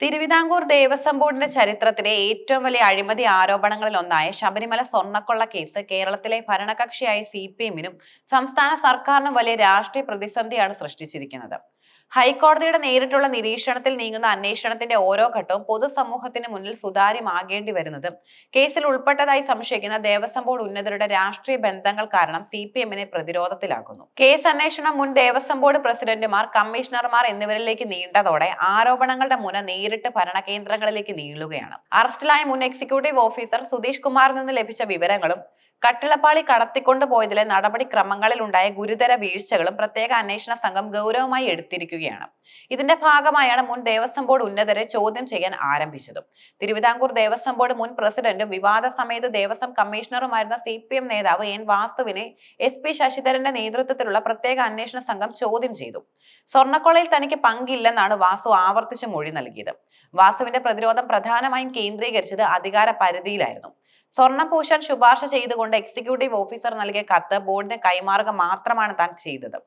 തിരുവിതാംകൂർ ദേവസ്വം ബോർഡിന്റെ ചരിത്രത്തിലെ ഏറ്റവും വലിയ അഴിമതി ആരോപണങ്ങളിൽ ഒന്നായ ശബരിമല സ്വർണ്ണക്കൊള്ള കേസ് കേരളത്തിലെ ഭരണകക്ഷിയായ CPM-നും സംസ്ഥാന സർക്കാരിനും വലിയ രാഷ്ട്രീയ പ്രതിസന്ധിയാണ് സൃഷ്ടിച്ചിരിക്കുന്നത്. ഹൈക്കോടതിയുടെ നേരിട്ടുള്ള നിരീക്ഷണത്തിൽ നീങ്ങുന്ന അന്വേഷണത്തിന്റെ ഓരോ ഘട്ടവും പൊതുസമൂഹത്തിന് മുന്നിൽ സുതാര്യമാകേണ്ടി വരുന്നതും കേസിൽ ഉൾപ്പെട്ടതായി സംശയിക്കുന്ന ദേവസ്വം ബോർഡ് ഉന്നതരുടെ രാഷ്ട്രീയ ബന്ധങ്ങൾ കാരണം CPM-നെ പ്രതിരോധത്തിലാക്കുന്നു. കേസ് അന്വേഷണം മുൻ ദേവസ്വം ബോർഡ് പ്രസിഡന്റുമാർ, കമ്മീഷണർമാർ എന്നിവരിലേക്ക് നീണ്ടതോടെ ആരോപണങ്ങളുടെ മുന നേരിട്ട് ഭരണകേന്ദ്രങ്ങളിലേക്ക് നീളുകയാണ്. അറസ്റ്റിലായ മുൻ എക്സിക്യൂട്ടീവ് ഓഫീസർ സുധീഷ് കുമാറിൽ നിന്ന് ലഭിച്ച വിവരങ്ങളും കട്ടിളപ്പാളി കടത്തിക്കൊണ്ടുപോയതിലെ നടപടിക്രമങ്ങളിൽ ഉണ്ടായ ഗുരുതര വീഴ്ചകളും പ്രത്യേക അന്വേഷണ സംഘം ഗൗരവമായി എടുത്തിരിക്കുകയാണ്. ഇതിന്റെ ഭാഗമായാണ് മുൻ ദേവസ്വം ബോർഡ് ഉന്നതരെ ചോദ്യം ചെയ്യാൻ ആരംഭിച്ചതും. തിരുവിതാംകൂർ ദേവസ്വം ബോർഡ് മുൻ പ്രസിഡന്റും വിവാദ സമയത്ത് ദേവസ്വം കമ്മീഷണറുമായിരുന്ന CPM നേതാവ് N വാസുവിനെ SP ശശിധരന്റെ നേതൃത്വത്തിലുള്ള പ്രത്യേക അന്വേഷണ സംഘം ചോദ്യം ചെയ്തു. സ്വർണ്ണക്കൊള്ളയിൽ തനിക്ക് പങ്കില്ലെന്നാണ് വാസു ആവർത്തിച്ച് മൊഴി നൽകിയത്. വാസുവിന്റെ പ്രതിരോധം പ്രധാനമായും കേന്ദ്രീകരിച്ചത് അധികാര പരിധിയിലായിരുന്നു. സ്വർണം പൂശാൻ ശുപാർശ ചെയ്തുകൊണ്ട് എക്സിക്യൂട്ടീവ് ഓഫീസർ നൽകിയ കത്ത് ബോർഡിന് കൈമാറുക മാത്രമാണ് താൻ ചെയ്തത്.